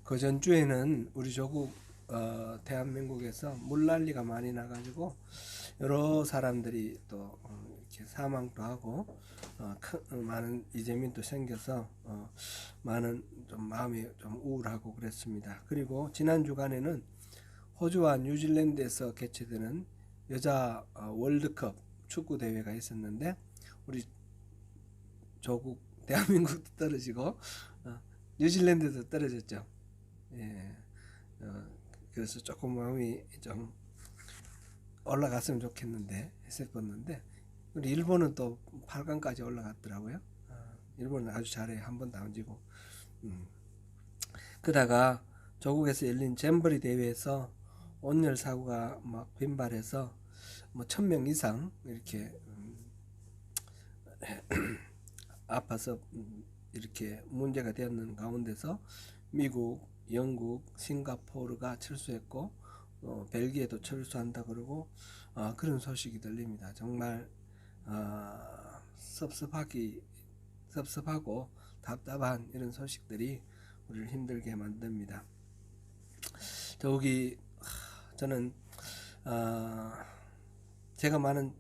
그 전주에는 우리 조국 대한민국에서 물난리가 많이 나가지고 여러 사람들이 또 이렇게 사망도 하고 많은 이재민도 생겨서 많은 좀 마음이 좀 우울하고 그랬습니다. 그리고 지난 주간에는 호주와 뉴질랜드에서 개최되는 여자 월드컵 축구 대회가 있었는데 우리 조국 대한민국도 떨어지고 뉴질랜드도 떨어졌죠. 예, 그래서 조금 마음이 좀 올라갔으면 좋겠는데 했었는데 우리 일본은 또 8강까지 올라갔더라고요. 일본은 아주 잘해. 한 번도 안 지고. 그다가 조국에서 열린 잼버리 대회에서 온열 사고가 막 빈발해서 뭐 1000명 이상 이렇게 아파서 이렇게 문제가 되었는 가운데서 미국, 영국, 싱가포르가 철수했고 벨기에도 철수한다 그러고 그런 소식이 들립니다. 정말 섭섭하고 답답한 이런 소식들이 우리를 힘들게 만듭니다. 더욱이 저는 제가 많은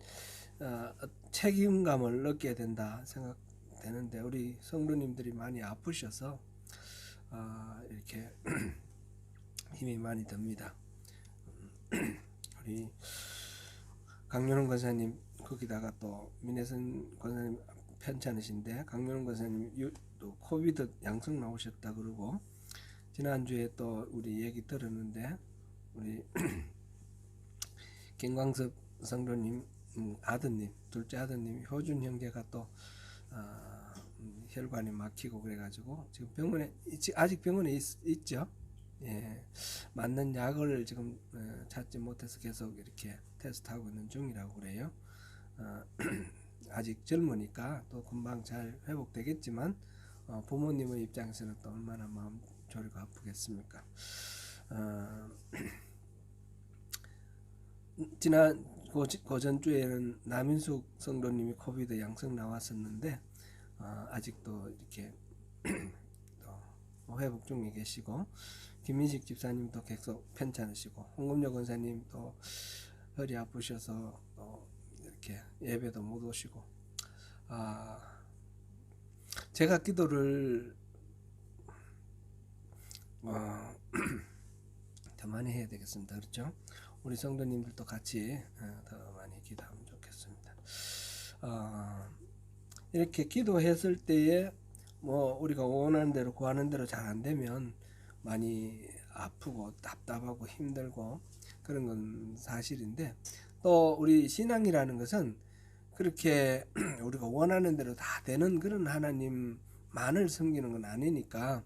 책임감을 느끼게 된다 생각되는데 우리 성도님들이 많이 아프셔서 이렇게 힘이 많이 듭니다. 우리 강윤원 권사님 거기다가 또 민혜선 권사님 편찮으신데 강윤원 권사님 또 코비드 양성 나오셨다 그러고 지난주에 또 우리 얘기 들었는데 우리 김광섭 성도님 아드님 둘째 아드님 효준 형제가 또 혈관이 막히고 그래가지고 지금 병원에 아직 병원에 있죠. 예, 맞는 약을 지금 찾지 못해서 계속 이렇게 테스트하고 있는 중이라고 그래요. 아직 젊으니까 또 금방 잘 회복되겠지만 부모님의 입장에서는 또 얼마나 마음 졸이고 아프겠습니까. 지난 고전주에는 남인숙 성도님이 코비드 양성 나왔었는데 아직도 이렇게 또 회복 중에 계시고 김민식 집사님도 계속 편찮으시고 홍금여 권사님도 허리 아프셔서 또 이렇게 예배도 못 오시고 제가 기도를 더 많이 해야 되겠습니다. 그렇죠? 우리 성도님들도 같이 더 많이 기도하면 좋겠습니다. 이렇게 기도했을 때에 뭐 우리가 원하는 대로 구하는 대로 잘 안 되면 많이 아프고 답답하고 힘들고 그런 건 사실인데 또 우리 신앙이라는 것은 그렇게 우리가 원하는 대로 다 되는 그런 하나님만을 섬기는 건 아니니까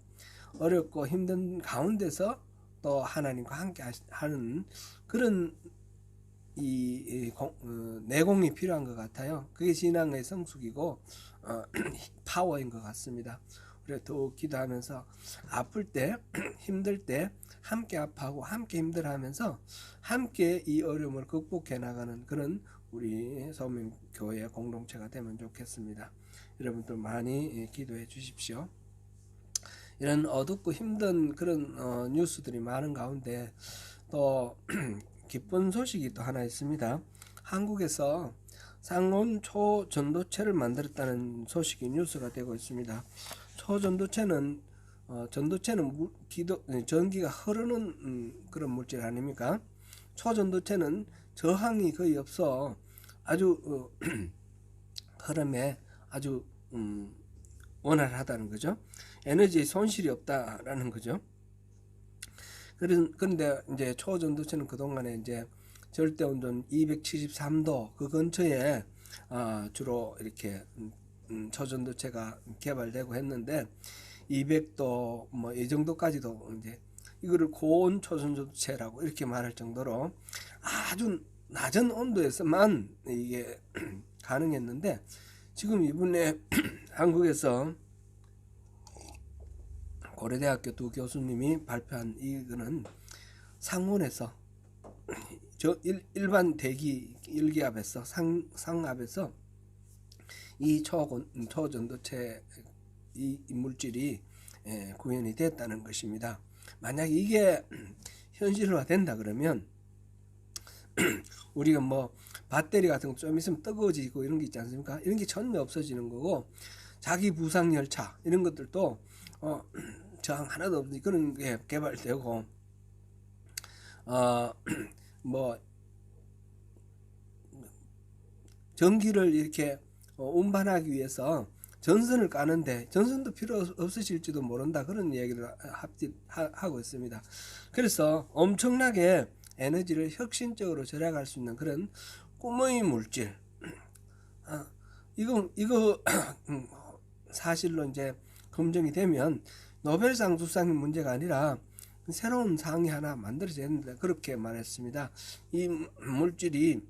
어렵고 힘든 가운데서 또 하나님과 함께 하는 그런 내공이 필요한 것 같아요. 그게 신앙의 성숙이고 파워인 것 같습니다. 그래서 더욱 기도하면서 아플 때 힘들 때 함께 아파하고 함께 힘들어하면서 함께 이 어려움을 극복해 나가는 그런 우리 서민교회 공동체가 되면 좋겠습니다. 여러분들 많이 기도해 주십시오. 이런 어둡고 힘든 그런 뉴스들이 많은 가운데 또 기쁜 소식이 또 하나 있습니다. 한국에서 상온 초전도체를 만들었다는 소식이 뉴스가 되고 있습니다. 초전도체는 전도체는 전기가 흐르는 그런 물질 아닙니까? 초전도체는 저항이 거의 없어 아주 흐름에 아주 원활하다는 거죠. 에너지 손실이 없다라는 거죠. 그런데 이제 초전도체는 그동안에 이제 절대 온도 273도 그 근처에 주로 이렇게 초전도체가 개발되고 했는데 200도 뭐 이 정도까지도 이제 이거를 고온 초전도체라고 이렇게 말할 정도로 아주 낮은 온도에서만 이게 가능했는데 지금 이번에 한국에서 고려대학교 두 교수님이 발표한 이거는 상온에서 일반 대기 일기압에서 상압에서 이 초전도체 이 물질이 구현이 됐다는 것입니다. 만약에 이게 현실화 된다 그러면 우리가 뭐 배터리 같은 거 좀 있으면 뜨거워지고 이런 게 있지 않습니까? 이런 게 전혀 없어지는 거고, 자기 부상 열차 이런 것들도 저항 하나도 없는 그런 게 개발되고, 뭐 전기를 이렇게 운반하기 위해서 전선을 까는데 전선도 필요 없으실지도 모른다, 그런 얘기를 하고 있습니다. 그래서 엄청나게 에너지를 혁신적으로 절약할 수 있는 그런 꿈의 물질, 이거 사실로 이제 검증이 되면 노벨상 수상이 문제가 아니라 새로운 상이 하나 만들어져야 된다, 그렇게 말했습니다. 이 물질이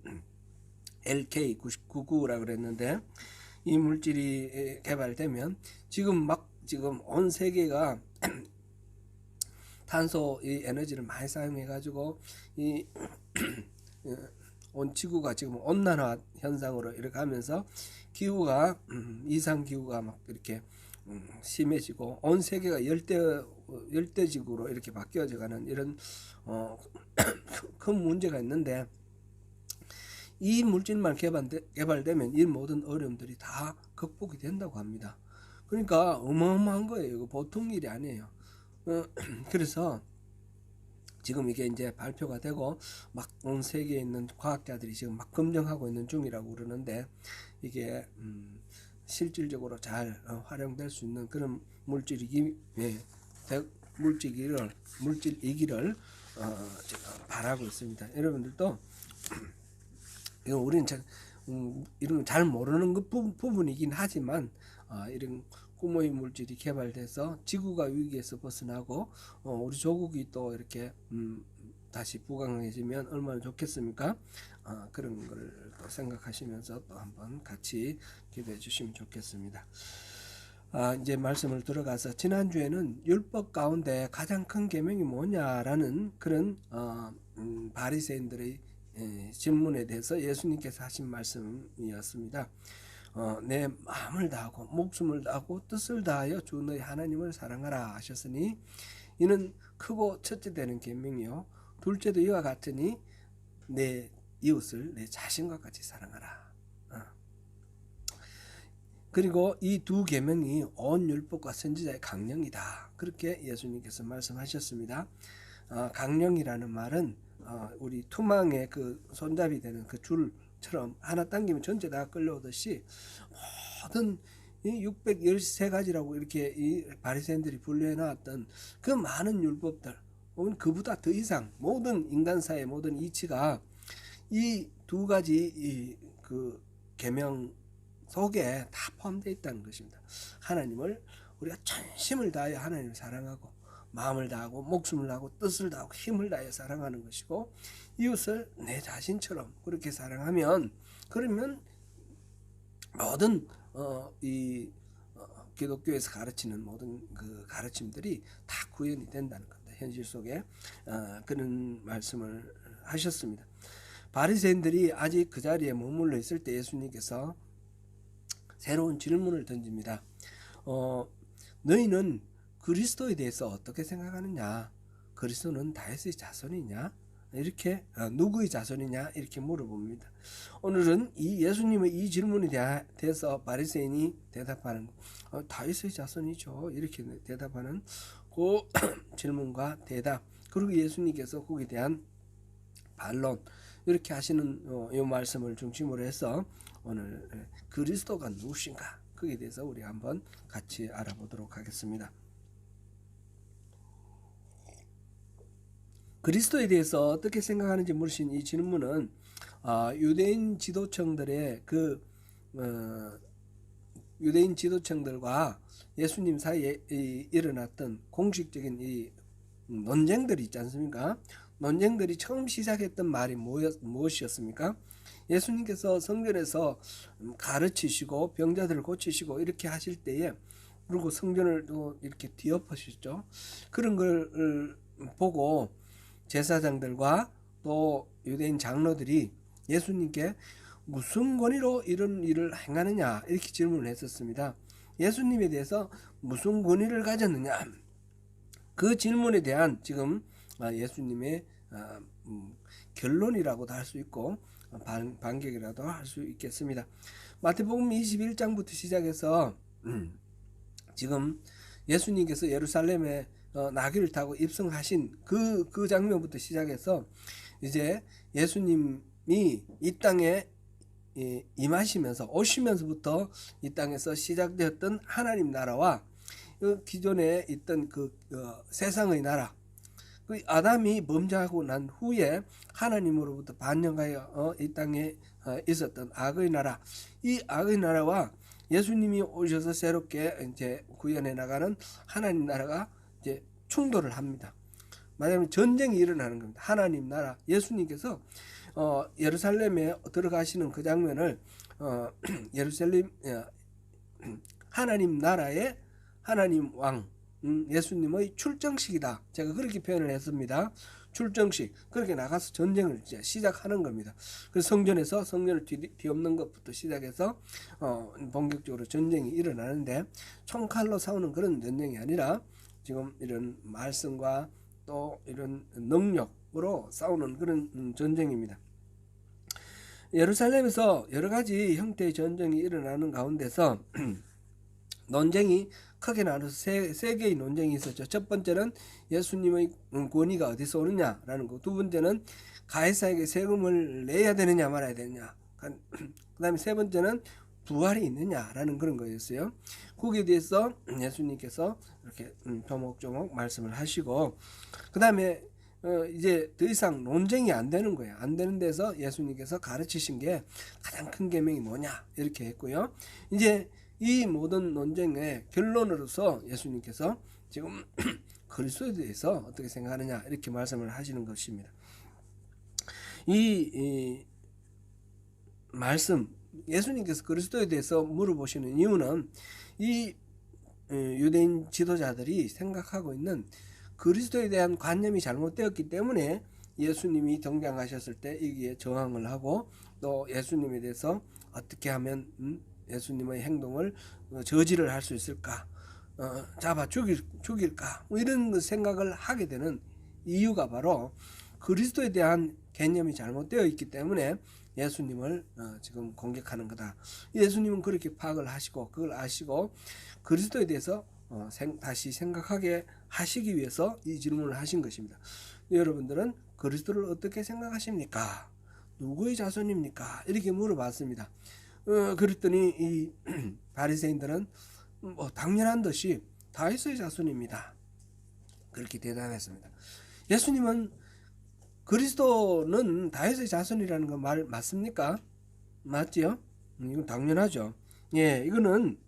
LK99라고 그랬는데, 이 물질이 개발되면 지금 온 세계가 탄소 이 에너지를 많이 사용해 가지고 이 온 지구가 지금 온난화 현상으로 이렇게 하면서 기후가 이상 기후가 막 이렇게 심해지고 온 세계가 열대지구로 이렇게 바뀌어져 가는 이런 큰 문제가 있는데, 이 물질만 개발되면 이 모든 어려움들이 다 극복이 된다고 합니다. 그러니까 어마어마한 거예요. 이거 보통 일이 아니에요. 그래서 지금 이게 이제 발표가 되고 막 온 세계에 있는 과학자들이 지금 막 검증하고 있는 중이라고 그러는데, 이게 실질적으로 잘 활용될 수 있는 그런 물질이기를 제가 바라고 있습니다. 여러분들도 이거 우리는 이런 잘 모르는 부분이긴 하지만, 이런 꿈의 물질이 개발돼서 지구가 위기에서 벗어나고 우리 조국이 또 이렇게 다시 부강해지면 얼마나 좋겠습니까? 그런 걸 또 생각하시면서 또 한번 같이 기도해 주시면 좋겠습니다. 이제 말씀을 들어가서, 지난주에는 율법 가운데 가장 큰 계명이 뭐냐라는 그런 바리새인들의 질문에 대해서 예수님께서 하신 말씀이었습니다. 내 마음을 다하고 목숨을 다하고 뜻을 다하여 주 너희 하나님을 사랑하라 하셨으니, 이는 크고 첫째 되는 계명이요 둘째도 이와 같으니 내 이웃을 내 자신과 같이 사랑하라. 그리고 이 두 계명이 온 율법과 선지자의 강령이다, 그렇게 예수님께서 말씀하셨습니다. 강령이라는 말은 우리 투망의 그 손잡이 되는 그 줄처럼 하나 당기면 전체 다 끌려오듯이, 모든 이 613가지라고 이렇게 이 바리새인들이 분류해 놨던 그 많은 율법들, 혹은 그보다 더 이상 모든 인간사의 모든 이치가 이 두 가지 그 계명 속에 다 포함되어 있다는 것입니다. 하나님을 우리가 전심을 다하여 하나님을 사랑하고, 마음을 다하고 목숨을 다하고 뜻을 다하고 힘을 다하여 사랑하는 것이고, 이웃을 내 자신처럼 그렇게 사랑하면, 그러면 모든 기독교에서 가르치는 모든 그 가르침들이 다 구현이 된다는 겁니다. 현실 속에 그런 말씀을 하셨습니다. 바리새인들이 아직 그 자리에 머물러 있을 때 예수님께서 새로운 질문을 던집니다. 너희는 그리스도에 대해서 어떻게 생각하느냐? 그리스도는 다윗의 자손이냐? 이렇게 누구의 자손이냐? 이렇게 물어봅니다. 오늘은 이 예수님의 이 질문에 대해서 바리새인이 대답하는, 다윗의 자손이죠, 이렇게 대답하는 그 질문과 대답, 그리고 예수님께서 거기에 대한 반론, 이렇게 하시는 이 말씀을 중심으로 해서 오늘 그리스도가 누구신가, 거기에 대해서 우리 한번 같이 알아보도록 하겠습니다. 그리스도에 대해서 어떻게 생각하는지 물으신 이 질문은 유대인 지도층들의 유대인 지도층들과 예수님 사이에 일어났던 공식적인 이 논쟁들이 있지 않습니까? 논쟁들이 처음 시작했던 말이 무엇이었습니까? 예수님께서 성전에서 가르치시고 병자들을 고치시고 이렇게 하실 때에, 그리고 성전을 또 이렇게 뒤엎으셨죠. 그런 걸 보고 제사장들과 또 유대인 장로들이 예수님께 무슨 권위로 이런 일을 행하느냐, 이렇게 질문을 했었습니다. 예수님에 대해서 무슨 권위를 가졌느냐, 그 질문에 대한 지금 예수님의 결론이라고도 할 수 있고 반격이라도 할 수 있겠습니다. 마태복음 21장부터 시작해서 지금 예수님께서 예루살렘에 나귀를 타고 입성하신 그 장면부터 시작해서 이제 예수님이 이 땅에 임하시면서 오시면서부터 이 땅에서 시작되었던 하나님 나라와 기존에 있던 세상의 나라, 아담이 범죄하고 난 후에 하나님으로부터 반영하여 이 땅에 있었던 악의 나라, 이 악의 나라와 예수님이 오셔서 새롭게 이제 구현해 나가는 하나님 나라가 이제 충돌을 합니다. 말하자면 전쟁이 일어나는 겁니다. 하나님 나라, 예수님께서 예루살렘에 들어가시는 그 장면을 예루살렘 하나님 나라의 하나님 왕 예수님의 출정식이다. 제가 그렇게 표현을 했습니다. 출정식, 그렇게 나가서 전쟁을 이제 시작하는 겁니다. 그래서 성전에서 성전을 뒤엎는 것부터 시작해서 본격적으로 전쟁이 일어나는데 총칼로 싸우는 그런 전쟁이 아니라 지금 이런 말씀과 또 이런 능력으로 싸우는 그런 전쟁입니다. 예루살렘에서 여러 가지 형태의 전쟁이 일어나는 가운데서 논쟁이 크게 나눠서 세 개의 논쟁이 있었죠. 첫 번째는 예수님의 권위가 어디서 오느냐라는 거. 두 번째는 가이사에게 세금을 내야 되느냐 말아야 되느냐. 그 다음에 세 번째는 부활이 있느냐라는 그런 거였어요. 거기에 대해서 예수님께서 이렇게 조목조목 말씀을 하시고, 그 다음에 이제 더 이상 논쟁이 안 되는 거예요. 안 되는 데서 예수님께서 가르치신 게 가장 큰 계명이 뭐냐 이렇게 했고요. 이제 이 모든 논쟁의 결론으로서 예수님께서 지금 그리스도에 대해서 어떻게 생각하느냐 이렇게 말씀을 하시는 것입니다. 이 말씀, 예수님께서 그리스도에 대해서 물어보시는 이유는 이 유대인 지도자들이 생각하고 있는 그리스도에 대한 관념이 잘못되었기 때문에 예수님이 등장하셨을 때 여기에 저항을 하고, 또 예수님에 대해서 어떻게 하면 예수님의 행동을 저지를 할 수 있을까, 잡아 죽일까, 뭐 이런 생각을 하게 되는 이유가 바로 그리스도에 대한 개념이 잘못되어 있기 때문에 예수님을 지금 공격하는 거다. 예수님은 그렇게 파악을 하시고 그걸 아시고 그리스도에 대해서 다시 생각하게 하시기 위해서 이 질문을 하신 것입니다. 여러분들은 그리스도를 어떻게 생각하십니까? 누구의 자손입니까? 이렇게 물어봤습니다. 그랬더니 이 바리새인들은 당연한 듯이 다윗의 자손입니다. 그렇게 대답했습니다. 예수님은 그리스도는 다윗의 자손이라는 거 말 맞습니까? 맞지요? 이건 당연하죠. 예, 이거는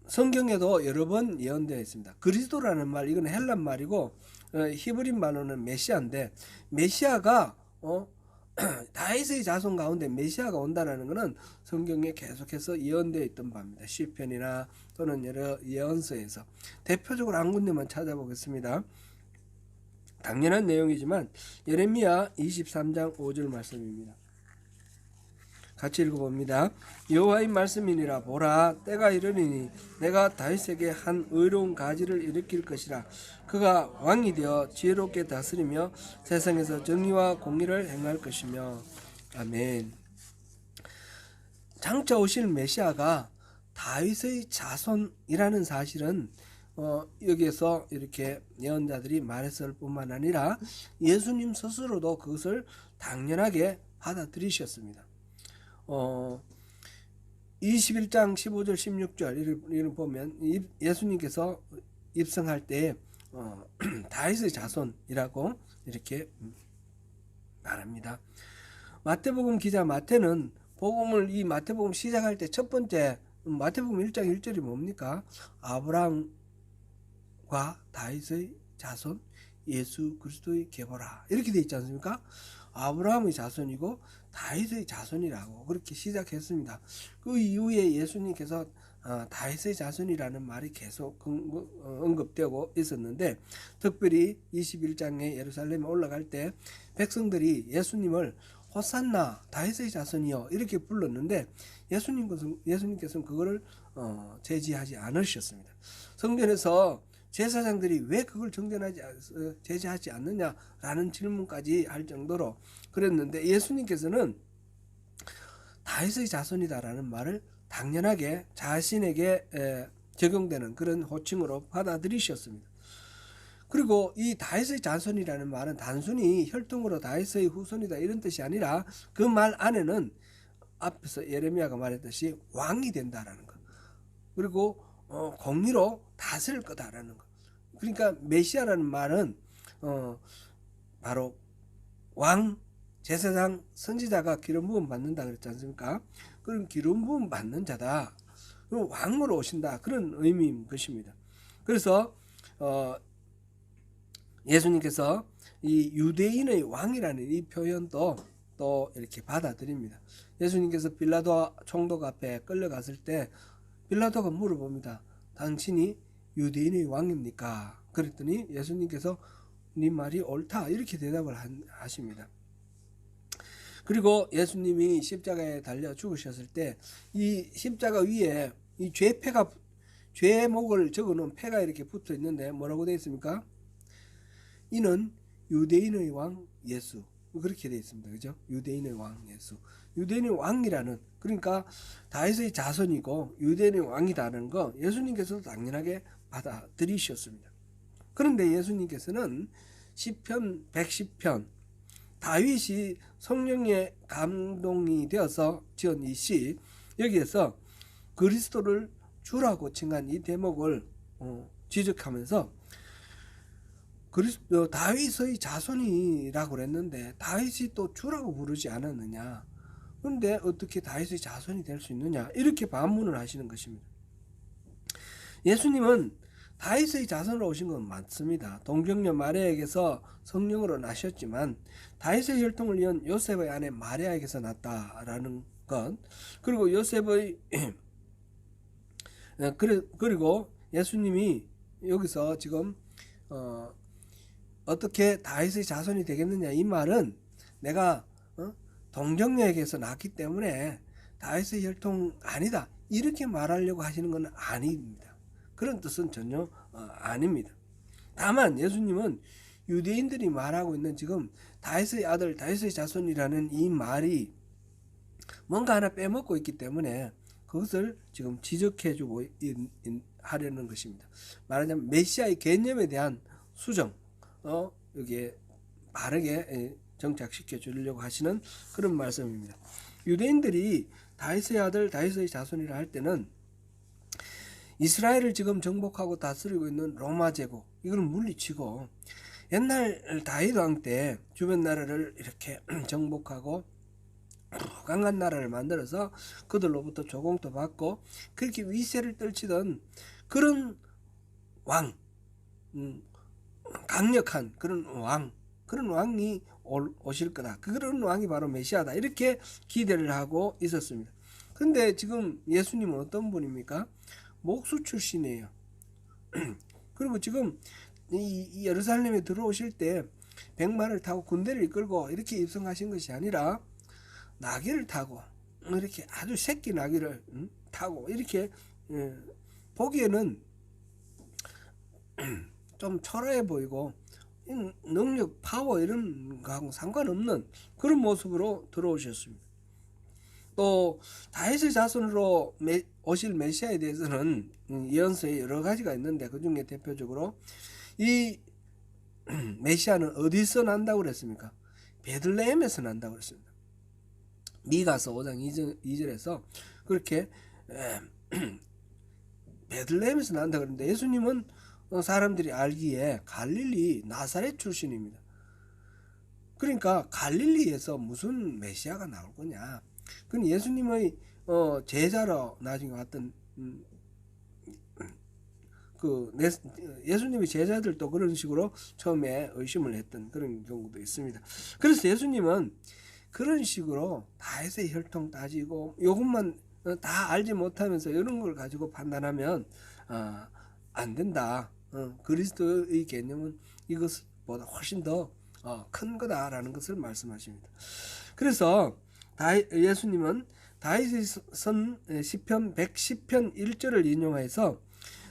성경에도 여러 번 예언되어 있습니다. 그리스도라는 말, 이건 헬란 말이고 히브리 말로는 메시아인데, 메시아가 다윗의 자손 가운데 메시아가 온다는 것은 성경에 계속해서 예언되어 있던 바입니다. 시편이나 또는 여러 예언서에서 대표적으로 한 군데만 찾아보겠습니다. 당연한 내용이지만 예레미야 23장 5절 말씀입니다. 같이 읽어봅니다. 여호와의 말씀이니라. 보라, 때가 이르리니 내가 다윗에게 한 의로운 가지를 일으킬 것이라. 그가 왕이 되어 지혜롭게 다스리며 세상에서 정의와 공의를 행할 것이며. 아멘. 장차 오실 메시아가 다윗의 자손이라는 사실은 여기에서 이렇게 예언자들이 말했을 뿐만 아니라 예수님 스스로도 그것을 당연하게 받아들이셨습니다. 21장 15절 16절 이를 보면 예수님께서 입성할 때 다윗의 자손이라고 이렇게 말합니다. 마태복음 기자 마태는 이 마태복음 시작할 때 첫 번째 마태복음 1장 1절이 뭡니까? 아브라함과 다윗의 자손 예수 그리스도의 계보라, 이렇게 돼 있지 않습니까? 아브라함의 자손이고 다윗의 자손이라고 그렇게 시작했습니다. 그 이후에 예수님께서 다윗의 자손이라는 말이 계속 언급되고 있었는데, 특별히 21장에 예루살렘에 올라갈 때 백성들이 예수님을 호산나 다윗의 자손이여 이렇게 불렀는데 예수님께서는 그거를 제지하지 않으셨습니다. 성전에서 제사장들이 왜 그걸 제재하지 않느냐라는 질문까지 할 정도로 그랬는데, 예수님께서는 다윗의 자손이다라는 말을 당연하게 자신에게 적용되는 그런 호칭으로 받아들이셨습니다. 그리고 이 다윗의 자손이라는 말은 단순히 혈통으로 다윗의 후손이다 이런 뜻이 아니라, 그 말 안에는 앞에서 예레미야가 말했듯이 왕이 된다라는 것, 그리고 공의로 다스릴 거다라는 것. 그러니까 메시아라는 말은 바로 왕, 제사장, 선지자가 기름 부음 받는다 그랬지 않습니까? 그런 기름 부음 받는 자다, 왕으로 오신다, 그런 의미인 것입니다. 그래서 예수님께서 이 유대인의 왕이라는 이 표현도 또 이렇게 받아들입니다. 예수님께서 빌라도 총독 앞에 끌려갔을 때 빌라도가 물어봅니다. 당신이 유대인의 왕입니까? 그랬더니 예수님께서 네 말이 옳다 이렇게 대답을 하십니다. 그리고 예수님이 십자가에 달려 죽으셨을 때 이 십자가 위에 이 죄목을 적어놓은 패가 이렇게 붙어 있는데 뭐라고 되어 있습니까? 이는 유대인의 왕 예수, 그렇게 되어 있습니다. 그죠? 유대인의 왕 예수. 유대인의 왕이라는, 그러니까 다윗의 자손이고 유대인의 왕이라는 거 예수님께서도 당연하게 받아들이셨습니다. 그런데 예수님께서는 시편 110편, 다윗이 성령의 감동이 되어서 지은 이 시, 여기에서 그리스도를 주라고 칭한 이 대목을 지적하면서 다윗의 자손이라고 그랬는데 다윗이 또 주라고 부르지 않았느냐, 그런데 어떻게 다윗의 자손이 될 수 있느냐, 이렇게 반문을 하시는 것입니다. 예수님은 다윗의 자손으로 오신 건 맞습니다. 동정녀 마리아에게서 성령으로 나셨지만 다윗의 혈통을 이은 요셉의 아내 마리아에게서 났다라는 것, 그리고 요셉의 그리고 예수님이 여기서 지금 어떻게 다윗의 자손이 되겠느냐, 이 말은 내가 동정녀에게서 낳기 때문에 다윗의 혈통 아니다 이렇게 말하려고 하시는 건 아닙니다. 그런 뜻은 전혀 아닙니다. 다만 예수님은 유대인들이 말하고 있는 지금 다윗의 아들, 다윗의 자손이라는 이 말이 뭔가 하나 빼먹고 있기 때문에 그것을 지금 지적해주고 하려는 것입니다. 말하자면 메시아의 개념에 대한 수정, 여기에 바르게 정착시켜 주려고 하시는 그런 말씀입니다. 유대인들이 다윗의 아들, 다윗의 자손이라 할 때는 이스라엘을 지금 정복하고 다스리고 있는 로마 제국, 이걸 물리치고 옛날 다윗 왕 때 주변 나라를 이렇게 정복하고 강한 나라를 만들어서 그들로부터 조공도 받고 그렇게 위세를 떨치던 그런 왕, 강력한 그런 왕이 오실 거다, 그런 왕이 바로 메시아다, 이렇게 기대를 하고 있었습니다. 근데 지금 예수님은 어떤 분입니까? 목수 출신이에요. 그리고 지금 이 예루살렘에 들어오실 때 백마를 타고 군대를 이끌고 이렇게 입성하신 것이 아니라 나귀를 타고, 이렇게 아주 새끼 나귀를 타고, 이렇게 보기에는 좀 초라해 보이고 능력, 파워 이런 거하고 상관없는 그런 모습으로 들어오셨습니다. 또 다윗의 자손으로 오실 메시아에 대해서는 예언서에 여러 가지가 있는데, 그 중에 대표적으로 이 메시아는 어디서 난다고 그랬습니까? 베들레헴에서 난다고 그랬습니다. 미가서 5장 2절에서 그렇게 베들레헴에서 난다고 그랬는데, 예수님은 사람들이 알기에 갈릴리 나사렛 출신입니다. 그러니까 갈릴리에서 무슨 메시아가 나올 거냐, 그건 예수님의 제자로 나중에 왔던 예수님의 제자들도 그런 식으로 처음에 의심을 했던 그런 경우도 있습니다. 그래서 예수님은 그런 식으로 다윗의 혈통 따지고 이것만 다 알지 못하면서 이런 걸 가지고 판단하면 안 된다. 그리스도의 개념은 이것보다 훨씬 더 큰 거다라는 것을 말씀하십니다. 그래서 예수님은 다윗의 선 시편 110편 1절을 인용해서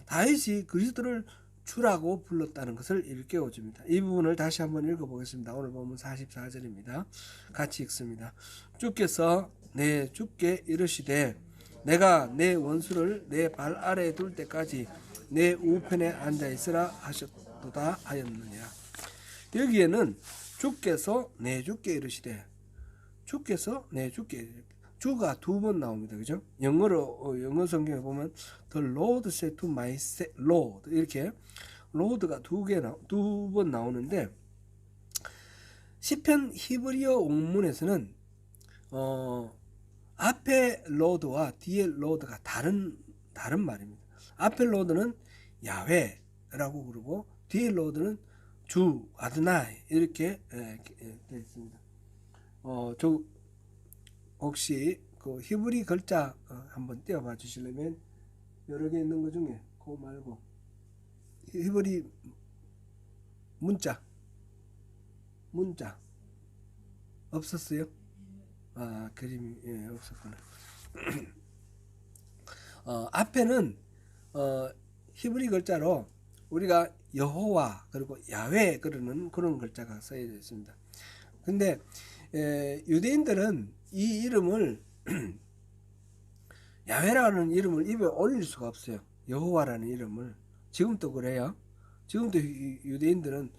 다윗이 그리스도를 주라고 불렀다는 것을 일깨워줍니다. 이 부분을 다시 한번 읽어보겠습니다. 오늘 보면 44절입니다. 같이 읽습니다. 주께서 내 주께 이르시되 내가 내 원수를 내 발 아래에 둘 때까지 내 우편에 앉아 있으라 하셨도다 하였느니라. 여기에는 주께서 내 주께 이르시되, 주께서 내 주께, 주가 두 번 나옵니다. 그죠? 영어 성경에 보면 the Lord said to my Lord 이렇게 Lord가 두 번 나오는데, 시편 히브리어 원문에서는 앞에 Lord와 뒤에 Lord가 다른 말입니다. 앞에 Lord는 야훼라고 그러고 뒤에 Lord는 주 아드나이 이렇게 되어 있습니다. 저 혹시 그 히브리 글자 한번 띄워봐 주시려면, 여러 개 있는 것 중에 그거 말고 히브리 문자 없었어요? 아, 그림이 없었구나. 앞에는 히브리 글자로 우리가 여호와 그리고 야훼 그러는 그런 글자가 써져 있습니다. 근데 유대인들은 이 이름을 야훼라는 이름을 입에 올릴 수가 없어요. 여호와라는 이름을. 지금도 그래요. 지금도 유대인들은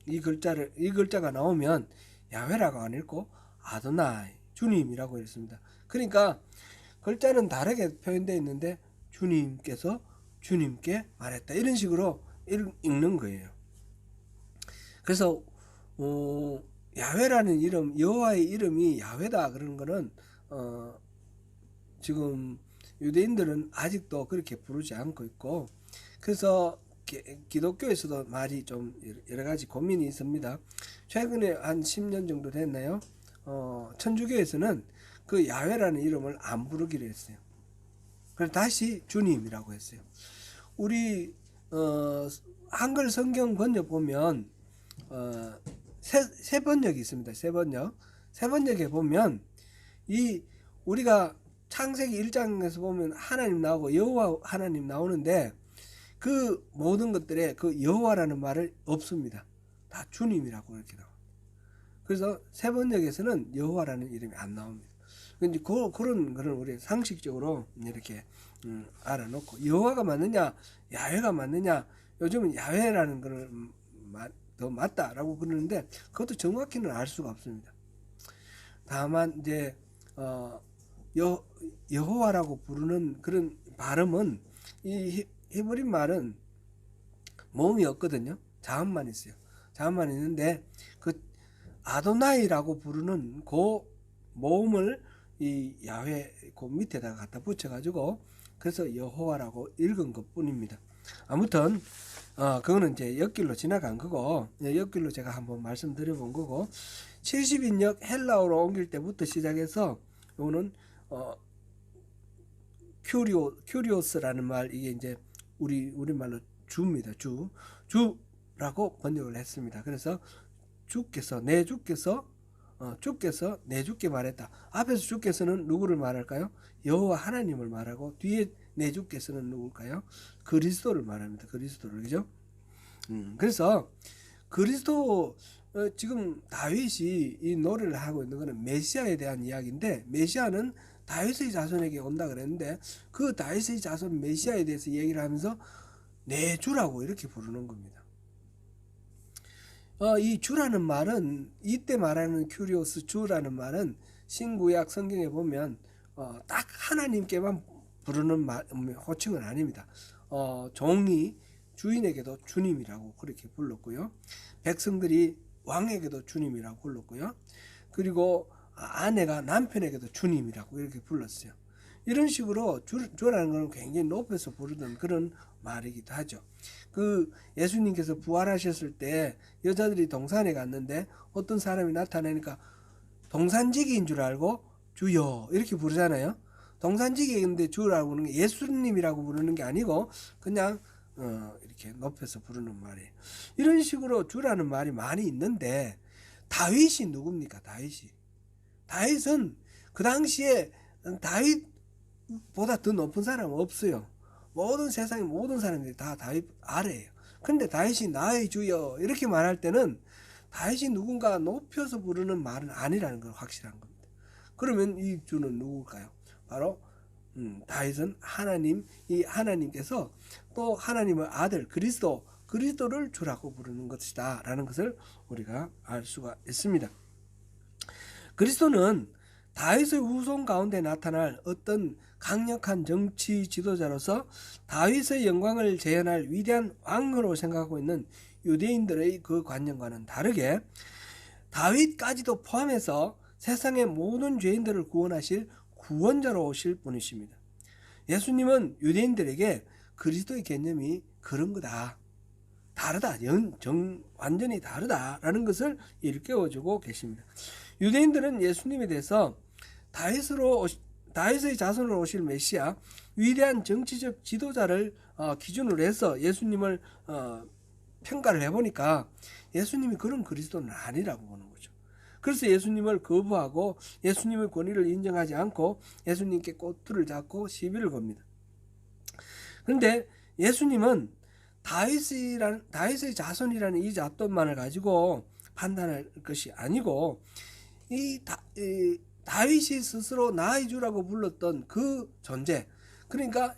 이 글자가 나오면 야훼라고 안 읽고 아도나이, 주님이라고 했습니다. 그러니까 글자는 다르게 표현되어 있는데 주님께서 주님께 말했다, 이런 식으로 읽는 거예요. 그래서 야훼라는 이름, 여호와의 이름이 야훼다 그러는 거는 지금 유대인들은 아직도 그렇게 부르지 않고 있고, 그래서 기독교에서도 말이 좀 여러 가지 고민이 있습니다. 최근에 한 10년 정도 됐나요? 천주교에서는 그 야훼라는 이름을 안 부르기로 했어요. 그래서 다시 주님이라고 했어요. 우리 한글 성경 번역 보면 세 번역이 있습니다. 세 번역에 보면 우리가 창세기 1장에서 보면 하나님 나오고 여호와 하나님 나오는데, 그 모든 것들에 그 여호와라는 말을 없습니다. 다 주님이라고 이렇게 나옵니다. 그래서 세 번역에서는 여호와라는 이름이 안 나옵니다. 근데 그런 거는 우리 상식적으로 이렇게 알아놓고, 여호와가 맞느냐 야훼가 맞느냐, 요즘은 야훼라는 거를 더 맞다라고 그러는데 그것도 정확히는 알 수가 없습니다. 다만 이제 여호와라고 부르는 그런 발음은, 이 히브리 말은 모음이 없거든요. 자음만 있어요. 자음만 있는데 그 아도나이라고 부르는 그 모음을 이 야훼 그 밑에다가 갖다 붙여가지고 그래서 여호와라고 읽은 것 뿐입니다. 아무튼 그거는 이제 옆길로 지나간 거고, 옆길로 제가 한번 말씀드려 본 거고, 70인역 헬라어로 옮길 때부터 시작해서 요거는 큐리오스라는 말, 이게 이제 우리말로 주입니다. 주라고 번역을 했습니다. 그래서 주께서 내 주께서 주께 말했다. 앞에서 주께서는 누구를 말할까요? 여호와 하나님을 말하고, 뒤에 내 주께서는 누굴까요? 그리스도를 말합니다. 그리스도를, 그죠? 그래서 그리스도, 지금 다윗이 이 노래를 하고 있는 것은 메시아에 대한 이야기인데, 메시아는 다윗의 자손에게 온다 그랬는데 그 다윗의 자손 메시아에 대해서 얘기를 하면서 내 주라고 이렇게 부르는 겁니다. 이 주라는 말은, 이때 말하는 큐리오스 주라는 말은 신구약 성경에 보면 딱 하나님께만 부르는 호칭은 아닙니다. 종이 주인에게도 주님이라고 그렇게 불렀고요. 백성들이 왕에게도 주님이라고 불렀고요. 그리고 아내가 남편에게도 주님이라고 이렇게 불렀어요. 이런 식으로 주라는 것은 굉장히 높여서 부르던 그런 말이기도 하죠. 그 예수님께서 부활하셨을 때 여자들이 동산에 갔는데 어떤 사람이 나타나니까 동산지기인 줄 알고 주여 이렇게 부르잖아요. 동산지기인데 주라고 부르는 게 예수님이라고 부르는 게 아니고 그냥 이렇게 높여서 부르는 말이에요. 이런 식으로 주라는 말이 많이 있는데, 다윗이 누굽니까? 다윗은 그 당시에 다윗보다 더 높은 사람은 없어요. 모든 세상의 모든 사람들이 다 다윗 아래예요. 그런데 다윗이 나의 주여 이렇게 말할 때는 다윗이 누군가 높여서 부르는 말은 아니라는 건 확실한 겁니다. 그러면 이 주는 누굴까요? 바로 다윗은 하나님, 이 하나님께서 또 하나님의 아들 그리스도를 주라고 부르는 것이다 라는 것을 우리가 알 수가 있습니다. 그리스도는 다윗의 후손 가운데 나타날 어떤 강력한 정치 지도자로서 다윗의 영광을 재현할 위대한 왕으로 생각하고 있는 유대인들의 그 관념과는 다르게 다윗까지도 포함해서 세상의 모든 죄인들을 구원하실 구원자로 오실 분이십니다. 예수님은 유대인들에게 그리스도의 개념이 그런 거다, 다르다, 완전히 다르다라는 것을 일깨워주고 계십니다. 유대인들은 예수님에 대해서 다윗의 자손으로 오실 메시아, 위대한 정치적 지도자를 기준으로 해서 예수님을 평가를 해보니까 예수님이 그런 그리스도는 아니라고 보는 거죠. 그래서 예수님을 거부하고 예수님의 권위를 인정하지 않고 예수님께 꼬투리를 잡고 시비를 겁니다. 그런데 예수님은 다윗의 자손이라는 이 잣돈만을 가지고 판단할 것이 아니고 이 다윗이 스스로 나의 주라고 불렀던 그 존재, 그러니까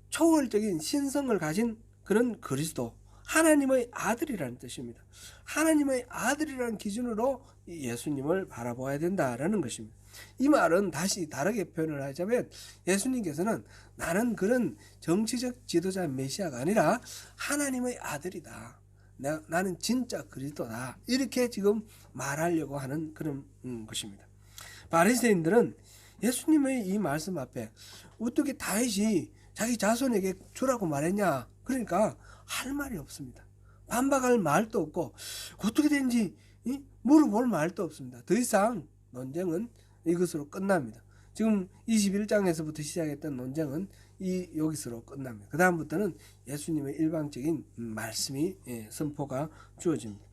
초월적인 신성을 가진 그런 그리스도, 하나님의 아들이라는 뜻입니다. 하나님의 아들이라는 기준으로 예수님을 바라보아야 된다라는 것입니다. 이 말은 다시 다르게 표현을 하자면 예수님께서는 나는 그런 정치적 지도자 메시아가 아니라 하나님의 아들이다, 나는 진짜 그리스도다, 이렇게 지금 말하려고 하는 그런 것입니다. 바리새인들은 예수님의 이 말씀 앞에 어떻게 다윗이 자기 자손에게 주라고 말했냐, 그러니까 할 말이 없습니다. 반박할 말도 없고 어떻게 된지 물어볼 말도 없습니다. 더 이상 논쟁은 이것으로 끝납니다. 지금 21장에서부터 시작했던 논쟁은 여기서로 끝납니다. 그 다음부터는 예수님의 일방적인 말씀이 선포가 주어집니다.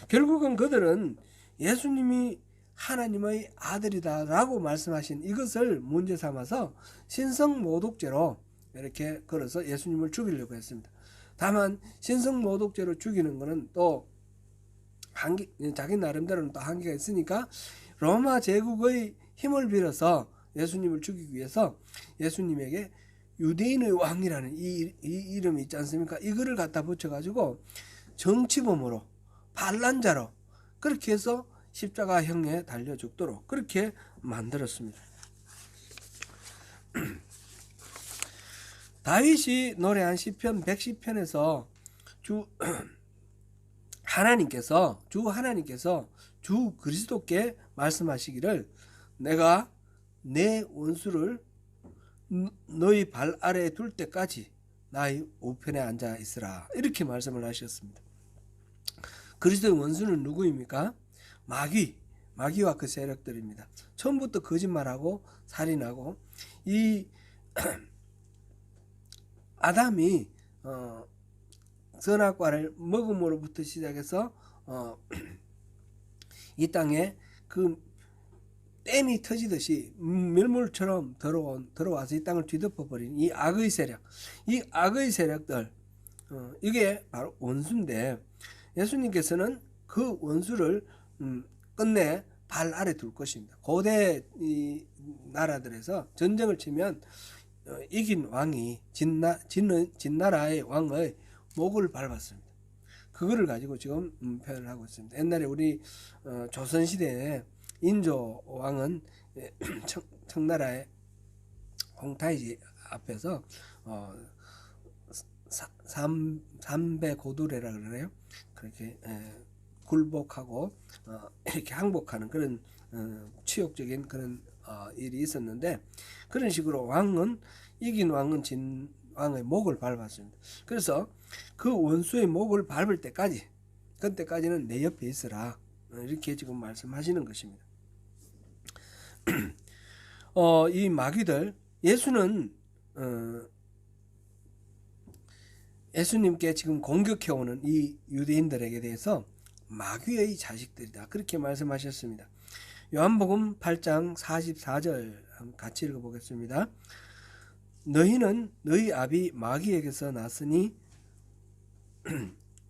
결국은 그들은 예수님이 하나님의 아들이다 라고 말씀하신 이것을 문제 삼아서 신성모독죄로 이렇게 걸어서 예수님을 죽이려고 했습니다. 다만 신성모독죄로 죽이는 것은 또 자기 나름대로는 또 한계가 있으니까 로마 제국의 힘을 빌어서 예수님을 죽이기 위해서 예수님에게 유대인의 왕이라는 이 이름이 있지 않습니까? 이거를 갖다 붙여가지고 정치범으로, 반란자로 그렇게 해서 십자가형에 달려 죽도록 그렇게 만들었습니다. 다윗이 노래한 시편 110편에서 주 하나님께서 주 그리스도께 말씀하시기를 내가 내 원수를 너희 발 아래에 둘 때까지 나의 우편에 앉아 있으라, 이렇게 말씀을 하셨습니다. 그리스도의 원수는 누구입니까? 마귀와 그 세력들입니다. 처음부터 거짓말하고 살인하고 이 아담이 선악과를 먹음으로부터 시작해서 이 땅에 그 댐이 터지듯이 밀물처럼 들어와서 이 땅을 뒤덮어버린 이 악의 세력들, 이게 바로 원수인데 예수님께서는 그 원수를 끝내 발 아래 둘 것입니다. 고대 이 나라들에서 전쟁을 치면 이긴 왕이 진나라의 왕의 목을 밟았습니다. 그거를 가지고 지금 표현을 하고 있습니다. 옛날에 우리 조선시대에 인조 왕은 청나라의 홍타이지 앞에서 삼배 고두레라 그러네요. 그렇게 굴복하고 이렇게 항복하는 그런 치욕적인 그런 일이 있었는데, 그런 식으로 이긴 왕은 진 왕의 목을 밟았습니다. 그래서 그 원수의 목을 밟을 때까지, 그때까지는 내 옆에 있으라, 이렇게 지금 말씀하시는 것입니다. 이 마귀들, 예수님께 지금 공격해오는 이 유대인들에게 대해서 마귀의 자식들이다, 그렇게 말씀하셨습니다. 요한복음 8장 44절 같이 읽어보겠습니다. 너희는 너희 아비 마귀에게서 났으니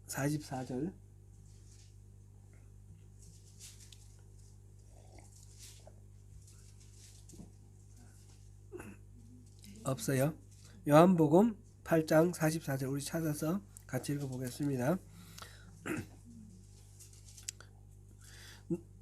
44절 없어요. 요한복음 8장 44절 우리 찾아서 같이 읽어보겠습니다.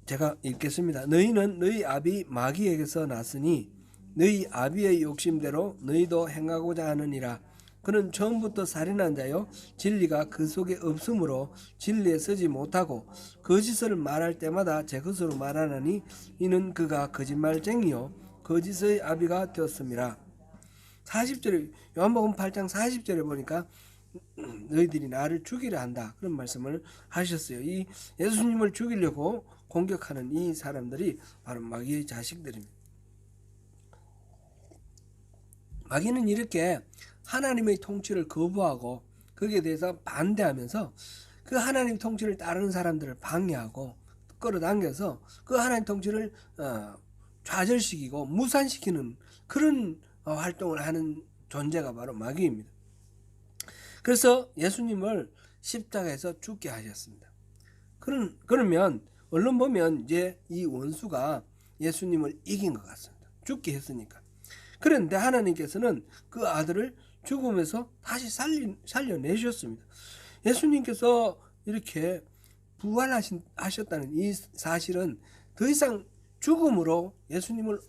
제가 읽겠습니다. 너희는 너희 아비 마귀에게서 났으니 너희 아비의 욕심대로 너희도 행하고자 하느니라. 그는 처음부터 살인한 자요 진리가 그 속에 없으므로 진리에 서지 못하고 거짓을 말할 때마다 제 것으로 말하나니 이는 그가 거짓말쟁이요 거짓의 아비가 되었음이라. 40절에 요한복음 8장 40절에 보니까 너희들이 나를 죽이려 한다 그런 말씀을 하셨어요. 이 예수님을 죽이려고 공격하는 이 사람들이 바로 마귀의 자식들입니다. 마귀는 이렇게 하나님의 통치를 거부하고 거기에 대해서 반대하면서 그 하나님 통치를 따르는 사람들을 방해하고 끌어당겨서 그 하나님 통치를 좌절시키고 무산시키는 그런 활동을 하는 존재가 바로 마귀입니다. 그래서 예수님을 십자가에서 죽게 하셨습니다. 그러면 얼른 보면 이제 이 원수가 예수님을 이긴 것 같습니다. 죽게 했으니까. 그런데 하나님께서는 그 아들을 죽음에서 다시 살려내셨습니다. 예수님께서 이렇게 부활하셨다는 이 사실은 더 이상 죽음으로 예수님을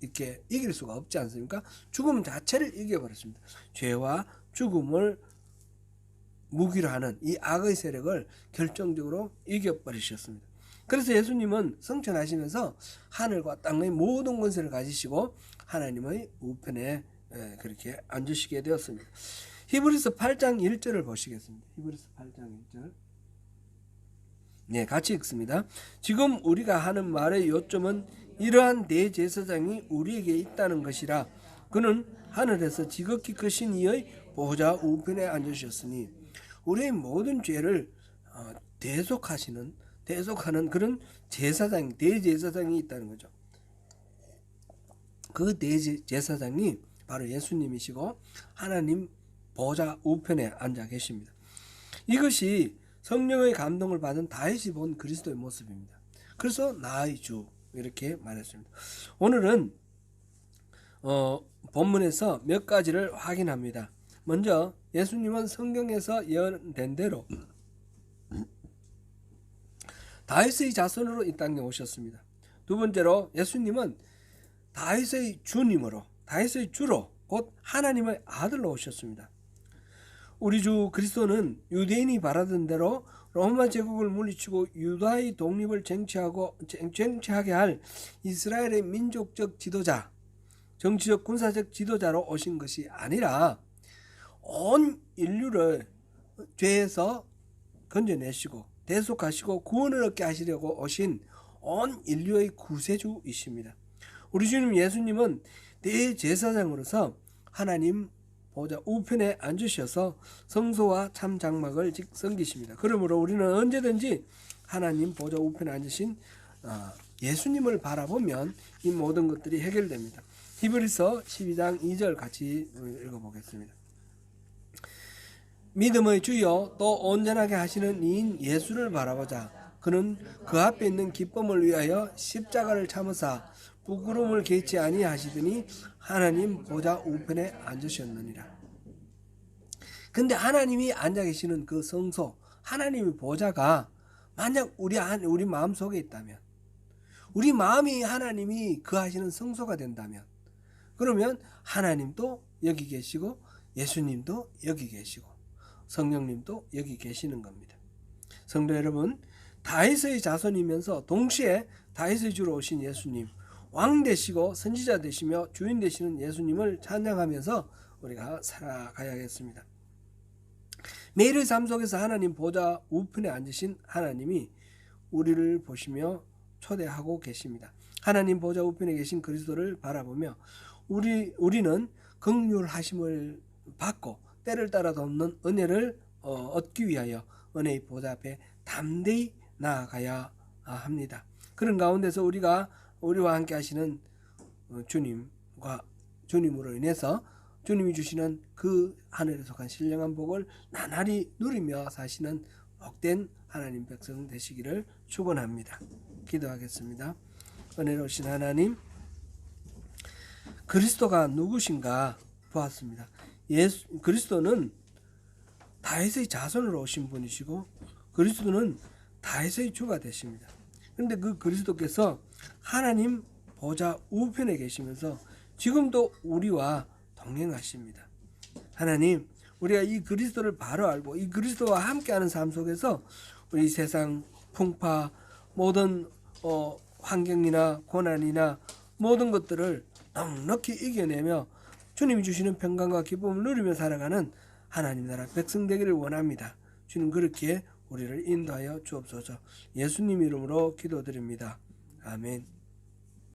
이렇게 이길 수가 없지 않습니까? 죽음 자체를 이겨버렸습니다. 죄와 죽음을 무기로 하는 이 악의 세력을 결정적으로 이겨버리셨습니다. 그래서 예수님은 성천하시면서 하늘과 땅의 모든 권세를 가지시고 하나님의 우편에 그렇게 앉으시게 되었습니다. 히브리서 8장 1절을 보시겠습니다. 히브리서 8장 1절. 네, 같이 읽습니다. 지금 우리가 하는 말의 요점은 이러한 대제사장이 우리에게 있다는 것이라. 그는 하늘에서 지극히 크신 이의 보좌 우편에 앉으셨으니 우리의 모든 죄를 대속하는 그런 대제사장이 있다는 거죠. 그 대제사장이 바로 예수님이시고 하나님 보좌 우편에 앉아 계십니다. 이것이 성령의 감동을 받은 다윗이 본 그리스도의 모습입니다. 그래서 나의 주 이렇게 말했습니다. 오늘은 본문에서 몇 가지를 확인합니다. 먼저 예수님은 성경에서 예언된 대로 다윗의 자손으로 이 땅에 오셨습니다. 두 번째로 예수님은 다윗의 주님으로, 다윗의 주로 곧 하나님의 아들로 오셨습니다. 우리 주 그리스도는 유대인이 바라던 대로 로마 제국을 물리치고 유다의 독립을 쟁취하게 할 이스라엘의 민족적 지도자, 정치적 군사적 지도자로 오신 것이 아니라 온 인류를 죄에서 건져내시고 대속하시고 구원을 얻게 하시려고 오신 온 인류의 구세주이십니다. 우리 주님 예수님은 대제사장으로서 하나님 보좌 우편에 앉으셔서 성소와 참 장막을 섬기십니다. 그러므로 우리는 언제든지 하나님 보좌 우편에 앉으신 예수님을 바라보면 이 모든 것들이 해결됩니다. 히브리서 12장 2절 같이 읽어보겠습니다. 믿음의 주여 또 온전하게 하시는 이인 예수를 바라보자. 그는 그 앞에 있는 기쁨을 위하여 십자가를 참으사 부끄러움을 개치 아니하시더니 하나님 보좌 우편에 앉으셨느니라. 근데 하나님이 앉아 계시는 그 성소, 하나님의 보좌가 만약 우리 마음 속에 있다면, 우리 마음이 하나님이 거하시는 성소가 된다면, 그러면 하나님도 여기 계시고 예수님도 여기 계시고 성령님도 여기 계시는 겁니다. 성도 여러분, 다윗의 자손이면서 동시에 다윗의 주로 오신 예수님, 왕 되시고 선지자 되시며 주인 되시는 예수님을 찬양하면서 우리가 살아가야겠습니다. 매일의 삶 속에서 하나님 보좌 우편에 앉으신 하나님이 우리를 보시며 초대하고 계십니다. 하나님 보좌 우편에 계신 그리스도를 바라보며 우리는 긍휼하심을 받고 때를 따라 돕는 은혜를 얻기 위하여 은혜의 보좌 앞에 담대히 나아가야 합니다. 그런 가운데서 우리와 함께 하시는 주님으로 인해서 주님이 주시는 그 하늘에 속한 신령한 복을 나날이 누리며 사시는 복된 하나님 백성 되시기를 축원합니다. 기도하겠습니다. 은혜로우신 하나님, 그리스도가 누구신가 보았습니다. 그리스도는 다윗의 자손으로 오신 분이시고 그리스도는 다윗의 주가 되십니다. 그런데 그 그리스도께서 하나님 보좌 우편에 계시면서 지금도 우리와 동행하십니다. 하나님, 우리가 이 그리스도를 바로 알고 이 그리스도와 함께하는 삶 속에서 우리 세상 풍파, 모든 환경이나 고난이나 모든 것들을 넉넉히 이겨내며 주님이 주시는 평강과 기쁨을 누리며 살아가는 하나님 나라 백성 되기를 원합니다. 주님 그렇게 우리를 인도하여 주옵소서. 예수님 이름으로 기도드립니다. 아멘.